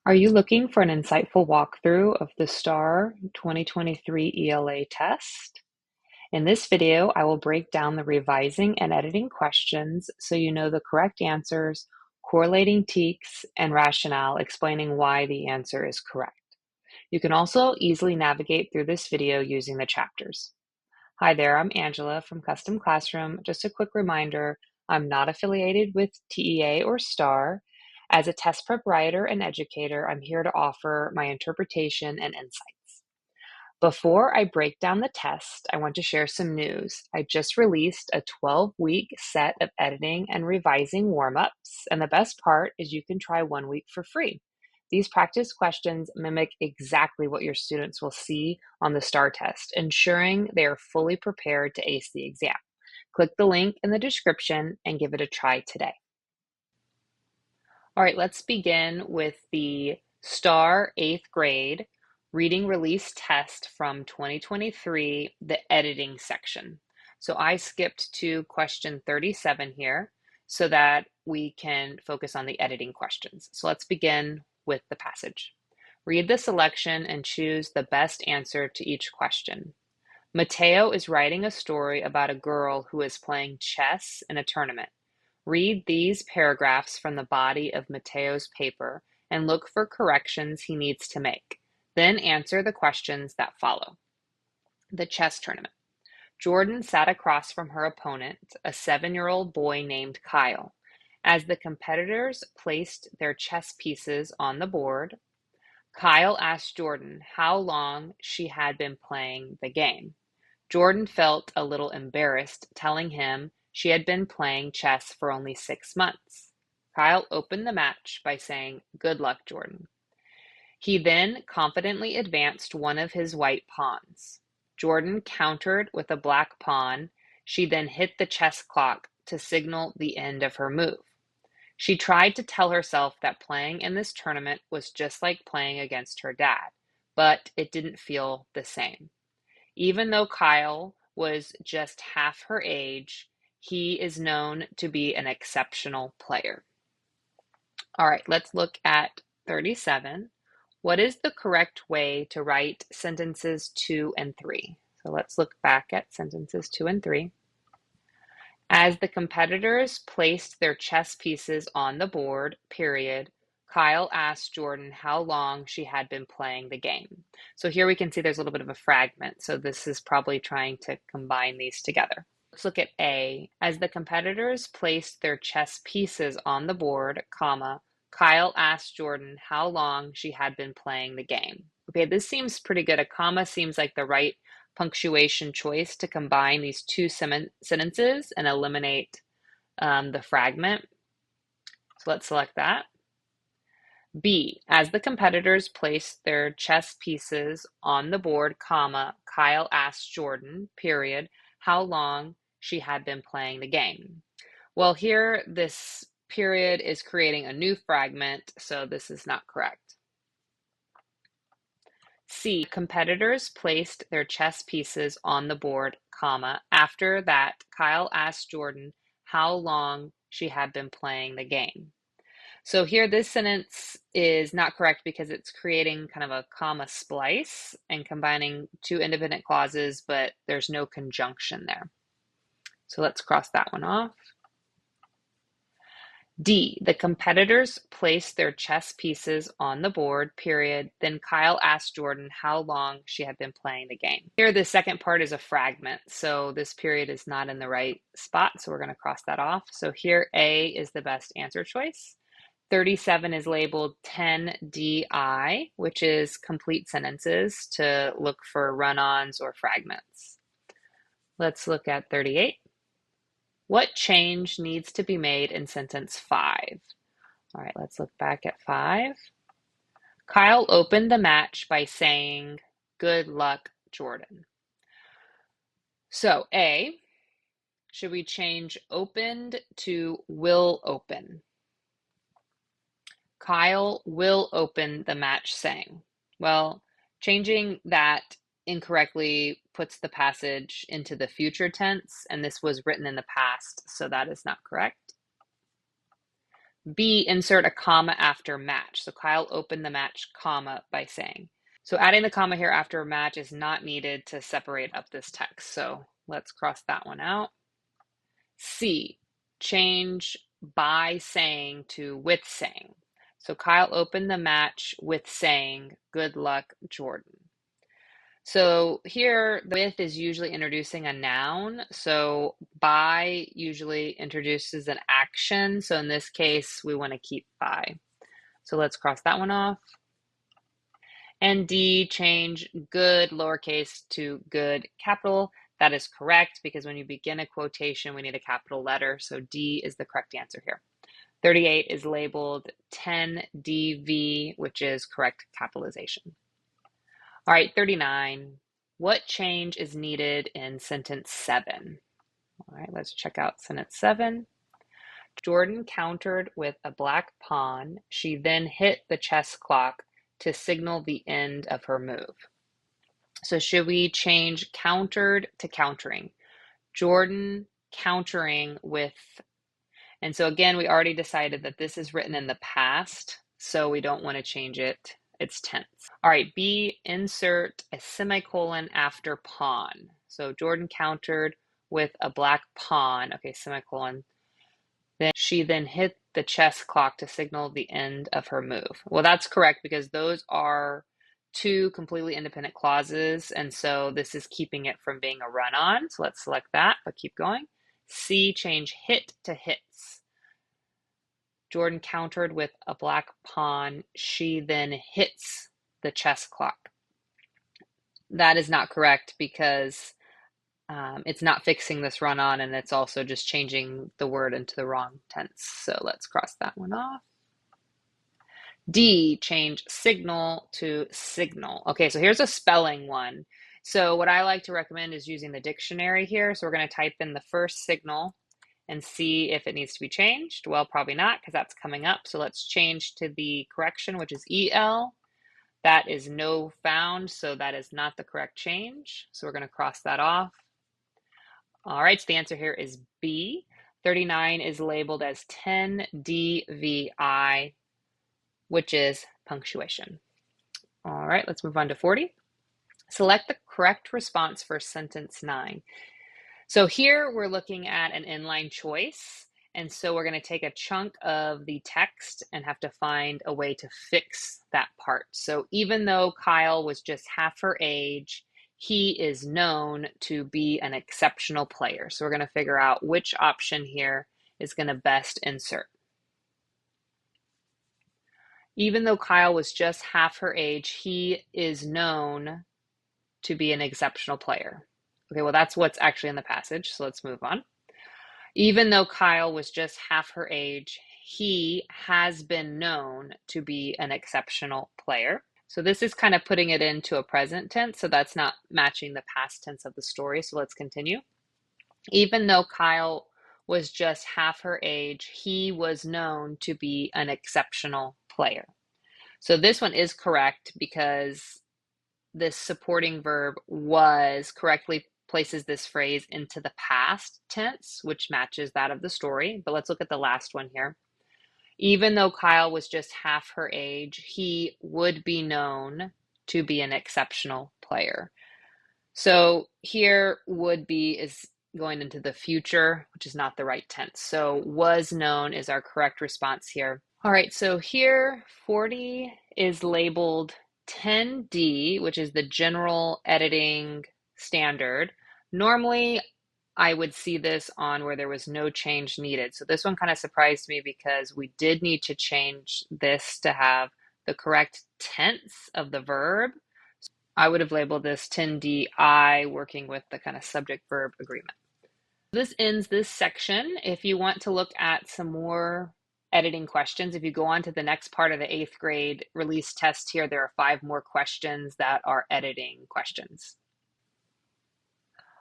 Are you looking for an insightful walkthrough of the STAAR 2023 ELA test? In this video, I will break down the revising and editing questions so you know the correct answers, correlating TEKS, and rationale explaining why the answer is correct. You can also easily navigate through this video using the chapters. Hi there, I'm Angela from Custom Classroom. Just a quick reminder, I'm not affiliated with TEA or STAAR. As a test prep writer and educator, I'm here to offer my interpretation and insights. Before I break down the test, I want to share some news. I just released a 12-week set of editing and revising warm-ups, and the best part is you can try 1 week for free. These practice questions mimic exactly what your students will see on the STAAR test, ensuring they are fully prepared to ace the exam. Click the link in the description and give it a try today. All right, let's begin with the STAAR 8th grade reading release test from 2023, the editing section. So I skipped to question 37 here so that we can focus on the editing questions. So let's begin with the passage. Read the selection and choose the best answer to each question. Mateo is writing a story about a girl who is playing chess in a tournament. Read these paragraphs from the body of Mateo's paper and look for corrections he needs to make. Then answer the questions that follow. The chess tournament. Jordan sat across from her opponent, a 7-year-old boy named Kyle. As the competitors placed their chess pieces on the board, Kyle asked Jordan how long she had been playing the game. Jordan felt a little embarrassed, telling him she had been playing chess for only 6 months. Kyle opened the match by saying, "Good luck, Jordan." He then confidently advanced one of his white pawns. Jordan countered with a black pawn. She then hit the chess clock to signal the end of her move. She tried to tell herself that playing in this tournament was just like playing against her dad, but it didn't feel the same. Even though Kyle was just half her age, he is known to be an exceptional player. All right, let's look at 37. What is the correct way to write sentences 2 and 3? So let's look back at sentences 2 and 3. As the competitors placed their chess pieces on the board, period, Kyle asked Jordan how long she had been playing the game. So here we can see there's a little bit of a fragment. So this is probably trying to combine these together. Let's look at A. As the competitors placed their chess pieces on the board, comma, Kyle asked Jordan how long she had been playing the game. Okay, this seems pretty good. A comma seems like the right punctuation choice to combine these two sentences and eliminate the fragment. So let's select that. B, as the competitors placed their chess pieces on the board, comma, Kyle asked Jordan, period, how long she had been playing the game. Well, here this period is creating a new fragment, so this is not correct. C, competitors placed their chess pieces on the board, comma. After that, Kyle asked Jordan how long she had been playing the game. So here this sentence is not correct because it's creating kind of a comma splice and combining two independent clauses, but there's no conjunction there. So let's cross that one off. D, the competitors placed their chess pieces on the board, period. Then Kyle asked Jordan how long she had been playing the game. Here, the second part is a fragment, so this period is not in the right spot, so we're going to cross that off. So here, A is the best answer choice. 37 is labeled 10DI, which is complete sentences to look for run-ons or fragments. Let's look at 38. What change needs to be made in sentence 5? All right, let's look back at 5. Kyle opened the match by saying, "Good luck, Jordan." So A, should we change opened to will open? Kyle will open the match saying. Well, changing that incorrectly puts the passage into the future tense, and this was written in the past, so that is not correct. B, insert a comma after match. So Kyle opened the match, comma, by saying. So adding the comma here after match is not needed to separate up this text. So let's cross that one out. C, change by saying to with saying. So Kyle opened the match with saying, good luck, Jordan. So here, the with is usually introducing a noun. So by usually introduces an action. So in this case, we want to keep by. So let's cross that one off. And D, change good lowercase to good capital. That is correct because when you begin a quotation, we need a capital letter. So D is the correct answer here. 38 is labeled 10DV, which is correct capitalization. All right, 39. What change is needed in sentence 7? All right, let's check out sentence 7. Jordan countered with a black pawn. She then hit the chess clock to signal the end of her move. So should we change countered to countering? Jordan countering with, and so again, we already decided that this is written in the past, so we don't want to change it. It's tense. All right, B, insert a semicolon after pawn. So Jordan countered with a black pawn. Okay, semicolon. Then she then hit the chess clock to signal the end of her move. Well, that's correct because those are two completely independent clauses, and so this is keeping it from being a run-on. So let's select that, but keep going. C, change hit to hits. Jordan countered with a black pawn. She then hits the chess clock. That is not correct because it's not fixing this run-on, and it's also just changing the word into the wrong tense. So let's cross that one off. D, change signal to signal. Okay, so here's a spelling one. So what I like to recommend is using the dictionary here. So we're going to type in the first signal and see if it needs to be changed. Well, probably not because that's coming up. So let's change to the correction, which is EL. That is no found, so that is not the correct change. So we're going to cross that off. All right, so the answer here is B. 39 is labeled as 10DVI, which is punctuation. All right, let's move on to 40. Select the correct response for sentence 9. So here we're looking at an inline choice. And so we're going to take a chunk of the text and have to find a way to fix that part. So even though Kyle was just half her age, he is known to be an exceptional player. So we're going to figure out which option here is going to best insert. Even though Kyle was just half her age, he is known to be an exceptional player. Okay, well, that's what's actually in the passage. So let's move on. Even though Kyle was just half her age, he has been known to be an exceptional player. So this is kind of putting it into a present tense, so that's not matching the past tense of the story. So let's continue. Even though Kyle was just half her age, he was known to be an exceptional player. So this one is correct because this supporting verb was correctly places this phrase into the past tense, which matches that of the story. But let's look at the last one here. Even though Kyle was just half her age, he would be known to be an exceptional player. So here would be is going into the future, which is not the right tense. So was known is our correct response here. All right, so here 40 is labeled 10D, which is the general editing standard. Normally, I would see this on where there was no change needed. So this one kind of surprised me because we did need to change this to have the correct tense of the verb. I would have labeled this 10DI, working with the kind of subject-verb agreement. This ends this section. If you want to look at some more editing questions, if you go on to the next part of the 8th grade release test here, there are 5 more questions that are editing questions.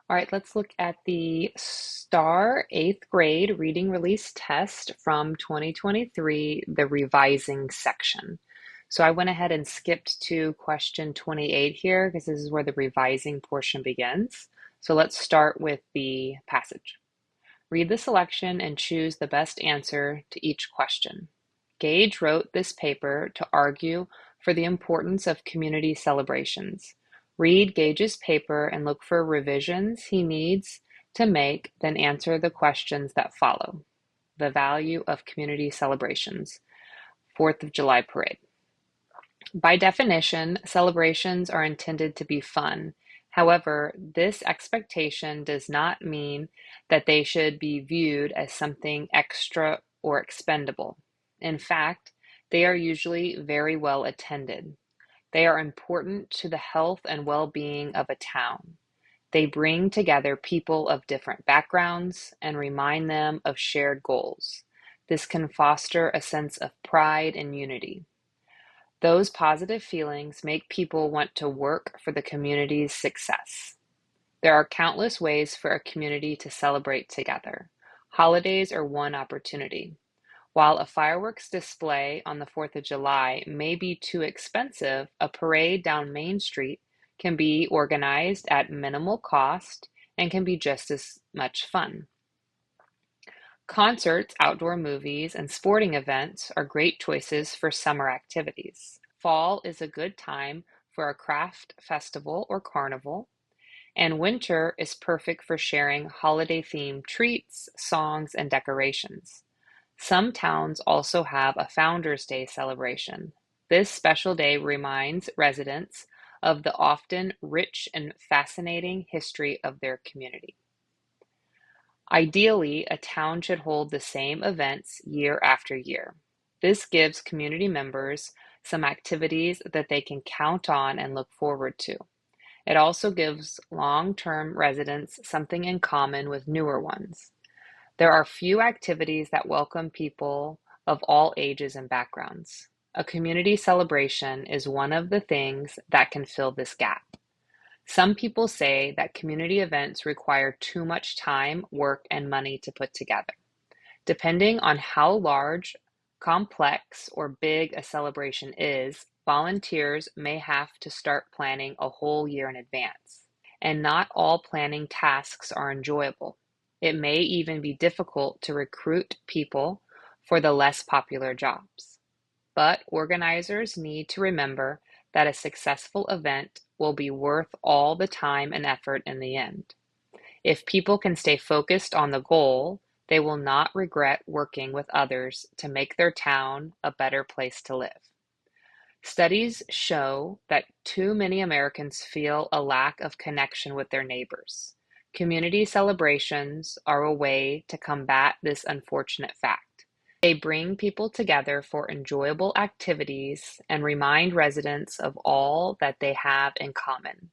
All right, let's look at the STAAR 8th grade reading release test from 2023, the revising section. So I went ahead and skipped to question 28 here because this is where the revising portion begins. So let's start with the passage. Read the selection and choose the best answer to each question. Gage wrote this paper to argue for the importance of community celebrations. Read Gage's paper and look for revisions he needs to make, then answer the questions that follow. The value of community celebrations. 4th of July parade. By definition, celebrations are intended to be fun. However, this expectation does not mean that they should be viewed as something extra or expendable. In fact, they are usually very well attended. They are important to the health and well-being of a town. They bring together people of different backgrounds and remind them of shared goals. This can foster a sense of pride and unity. Those positive feelings make people want to work for the community's success. There are countless ways for a community to celebrate together. Holidays are one opportunity. While a fireworks display on the 4th of July may be too expensive, a parade down Main Street can be organized at minimal cost and can be just as much fun. Concerts, outdoor movies, and sporting events are great choices for summer activities. Fall is a good time for a craft festival or carnival, and winter is perfect for sharing holiday-themed treats, songs, and decorations. Some towns also have a Founder's Day celebration. This special day reminds residents of the often rich and fascinating history of their community. Ideally, a town should hold the same events year after year. This gives community members some activities that they can count on and look forward to. It also gives long-term residents something in common with newer ones. There are few activities that welcome people of all ages and backgrounds. A community celebration is one of the things that can fill this gap. Some people say that community events require too much time, work, and money to put together. Depending on how large, complex, or big a celebration is, volunteers may have to start planning a whole year in advance. And not all planning tasks are enjoyable. It may even be difficult to recruit people for the less popular jobs. But organizers need to remember that a successful event will be worth all the time and effort in the end. If people can stay focused on the goal, they will not regret working with others to make their town a better place to live. Studies show that too many Americans feel a lack of connection with their neighbors. Community celebrations are a way to combat this unfortunate fact. They bring people together for enjoyable activities and remind residents of all that they have in common.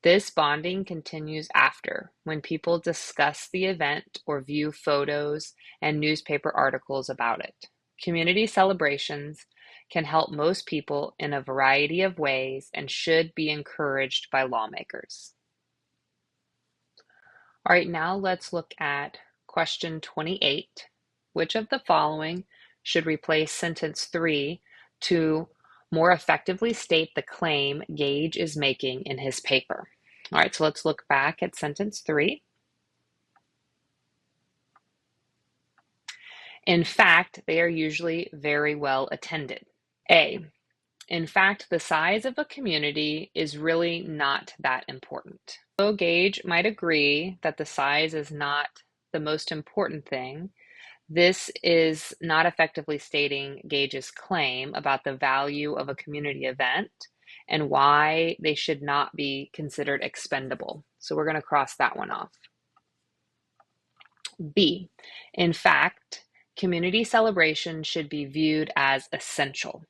This bonding continues after, when people discuss the event or view photos and newspaper articles about it. Community celebrations can help most people in a variety of ways and should be encouraged by lawmakers. All right, now let's look at question 28. Which of the following should replace sentence 3 to more effectively state the claim Gage is making in his paper? All right, so let's look back at sentence 3. In fact, they are usually very well attended. A, in fact, the size of a community is really not that important. Though Gage might agree that the size is not the most important thing, this is not effectively stating Gage's claim about the value of a community event and why they should not be considered expendable. So we're going to cross that one off. B, in fact, community celebration should be viewed as essential.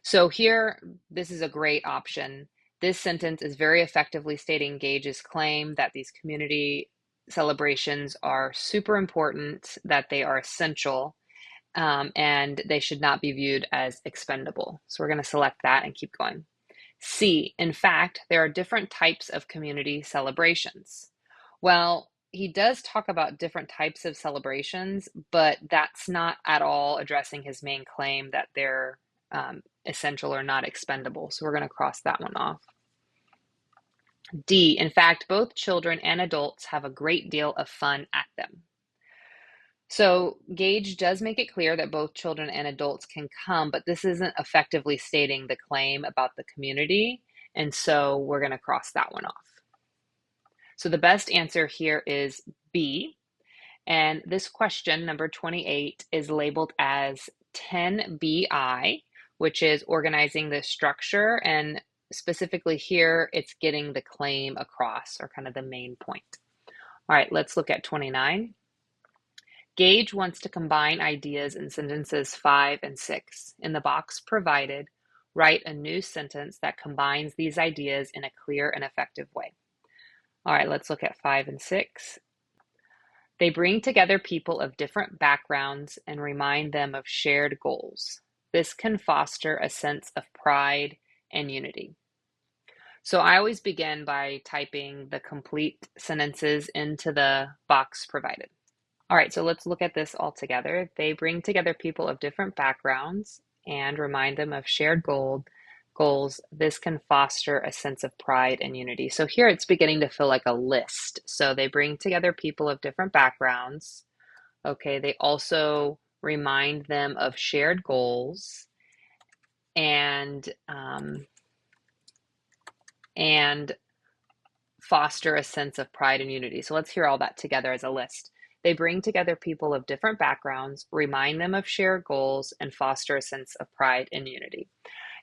So here, this is a great option. This sentence is very effectively stating Gage's claim that these community celebrations are super important, that they are essential, and they should not be viewed as expendable. So we're going to select that and keep going. C, in fact, there are different types of community celebrations. Well, he does talk about different types of celebrations, but that's not at all addressing his main claim that they're essential or not expendable. So we're going to cross that one off. D, in fact, both children and adults have a great deal of fun at them. So Gage does make it clear that both children and adults can come, but this isn't effectively stating the claim about the community, and so we're going to cross that one off. So the best answer here is B, and this question, number 28, is labeled as 10BI, which is organizing the structure, and specifically here, it's getting the claim across, or kind of the main point. All right, let's look at 29. Gage wants to combine ideas in sentences 5 and 6. In the box provided, write a new sentence that combines these ideas in a clear and effective way. All right, let's look at 5 and 6. They bring together people of different backgrounds and remind them of shared goals. This can foster a sense of pride and unity. So I always begin by typing the complete sentences into the box provided. All right, so let's look at this all together. They bring together people of different backgrounds and remind them of shared goals. This can foster a sense of pride and unity. So here it's beginning to feel like a list. So they bring together people of different backgrounds. Okay, they also remind them of shared goals and foster a sense of pride and unity. So let's hear all that together as a list. They bring together people of different backgrounds, remind them of shared goals, and foster a sense of pride and unity.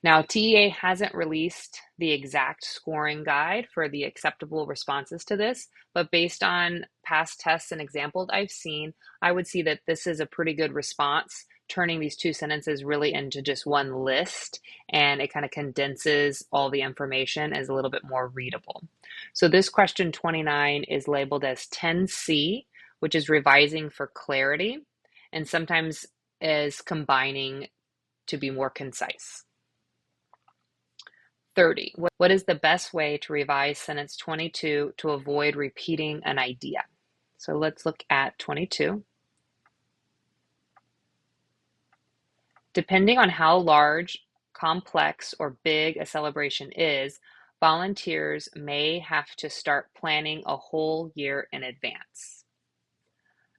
Now, TEA hasn't released the exact scoring guide for the acceptable responses to this, but based on past tests and examples I've seen, I would see that this is a pretty good response, turning these two sentences really into just one list, and it kind of condenses all the information as a little bit more readable. So this question 29 is labeled as 10C, which is revising for clarity, and sometimes is combining to be more concise. 30. What is the best way to revise sentence 22 to avoid repeating an idea? So let's look at 22. Depending on how large, complex, or big a celebration is, volunteers may have to start planning a whole year in advance.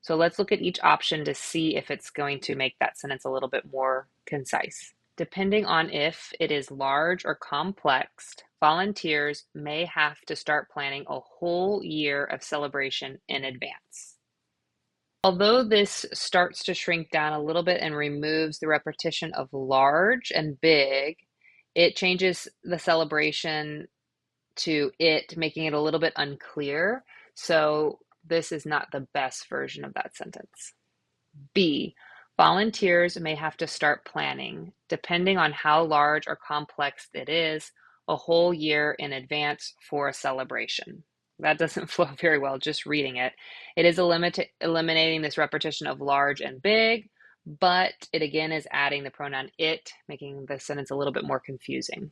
So let's look at each option to see if it's going to make that sentence a little bit more concise. Depending on if it is large or complex, volunteers may have to start planning a whole year of celebration in advance. Although this starts to shrink down a little bit and removes the repetition of large and big, it changes the celebration to it, making it a little bit unclear. So this is not the best version of that sentence. B, volunteers may have to start planning, depending on how large or complex it is, a whole year in advance for a celebration. That doesn't flow very well, just reading it. It is eliminating this repetition of large and big, but it again is adding the pronoun it, making the sentence a little bit more confusing.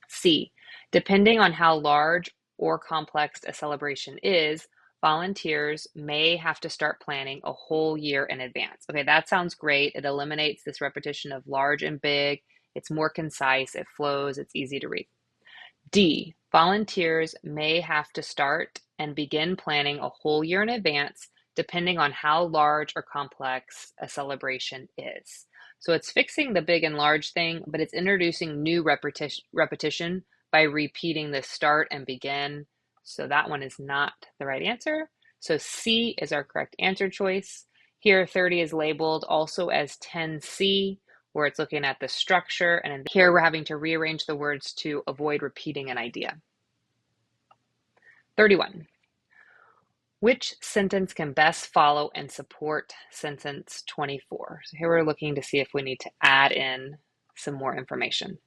C, depending on how large or complex a celebration is, volunteers may have to start planning a whole year in advance. Okay, that sounds great. It eliminates this repetition of large and big. It's more concise, it flows, it's easy to read. D, volunteers may have to start and begin planning a whole year in advance, depending on how large or complex a celebration is. So it's fixing the big and large thing, but it's introducing new repetition by repeating the start and begin. So that one is not the right answer. So C is our correct answer choice. Here, 30 is labeled also as 10C, where it's looking at the structure, and here we're having to rearrange the words to avoid repeating an idea. 31. Which sentence can best follow and support sentence 24? So here we're looking to see if we need to add in some more information.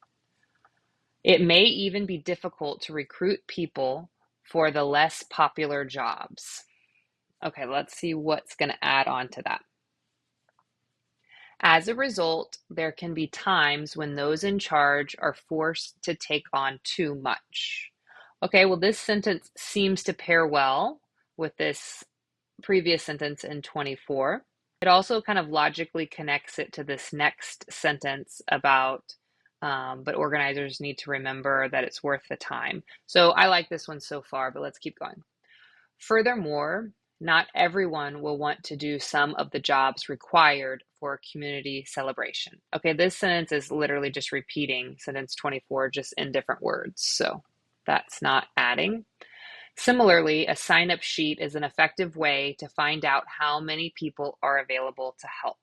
It may even be difficult to recruit people for the less popular jobs. Okay, let's see what's going to add on to that. As a result, there can be times when those in charge are forced to take on too much. Okay, well, this sentence seems to pair well with this previous sentence in 24. It also kind of logically connects it to this next sentence about, but organizers need to remember that it's worth the time. So I like this one so far, but let's keep going. Furthermore, not everyone will want to do some of the jobs required for a community celebration. Okay, this sentence is literally just repeating sentence 24, just in different words. So that's not adding. Similarly, a sign-up sheet is an effective way to find out how many people are available to help.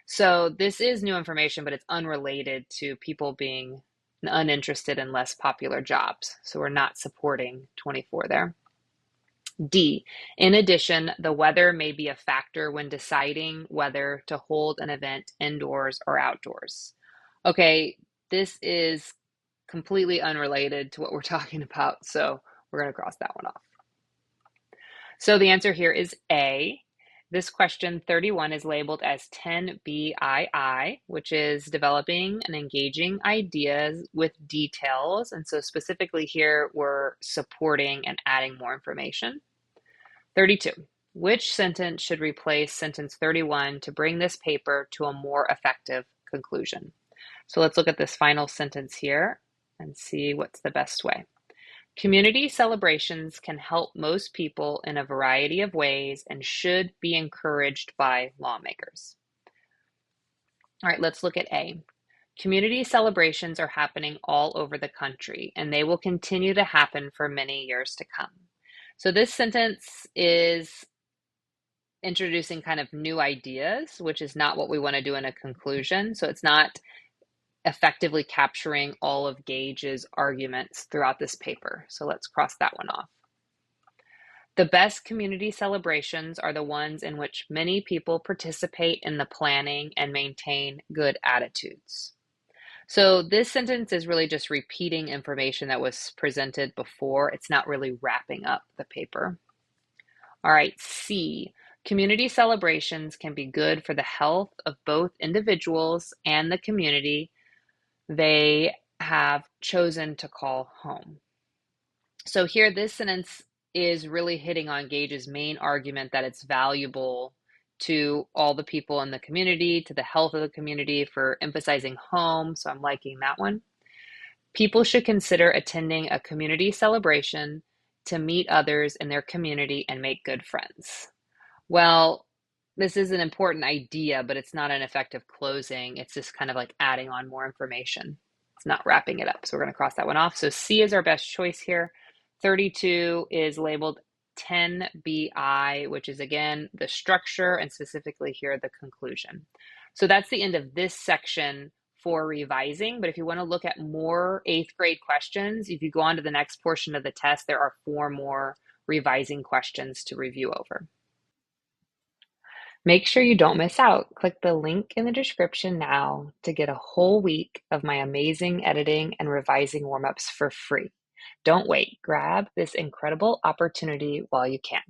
So this is new information, but it's unrelated to people being uninterested in less popular jobs. So we're not supporting 24 there. D, in addition, the weather may be a factor when deciding whether to hold an event indoors or outdoors. Okay, this is completely unrelated to what we're talking about, so we're going to cross that one off. So the answer here is A. This question 31 is labeled as 10BII, which is developing and engaging ideas with details. And so specifically here, we're supporting and adding more information. 32. Which sentence should replace sentence 31 to bring this paper to a more effective conclusion? So let's look at this final sentence here and see what's the best way. Community celebrations can help most people in a variety of ways and should be encouraged by lawmakers. All right, let's look at A. Community celebrations are happening all over the country, and they will continue to happen for many years to come. So this sentence is introducing kind of new ideas, which is not what we want to do in a conclusion. So it's not effectively capturing all of Gage's arguments throughout this paper. So let's cross that one off. The best community celebrations are the ones in which many people participate in the planning and maintain good attitudes. So this sentence is really just repeating information that was presented before. It's not really wrapping up the paper. All right, C. Community celebrations can be good for the health of both individuals and the community they have chosen to call home. So here, this sentence is really hitting on Gage's main argument that it's valuable to all the people in the community, to the health of the community, for emphasizing home. So I'm liking that one. People should consider attending a community celebration to meet others in their community and make good friends. Well, this is an important idea, but it's not an effective closing. It's just kind of like adding on more information. It's not wrapping it up. So we're going to cross that one off. So C is our best choice here. 32 is labeled 10BI, which is again the structure and specifically here the conclusion. So that's the end of this section for revising. But if you want to look at more 8th grade questions, if you go on to the next portion of the test, there are 4 more revising questions to review over. Make sure you don't miss out. Click the link in the description now to get a whole week of my amazing editing and revising warm-ups for free. Don't wait. Grab this incredible opportunity while you can.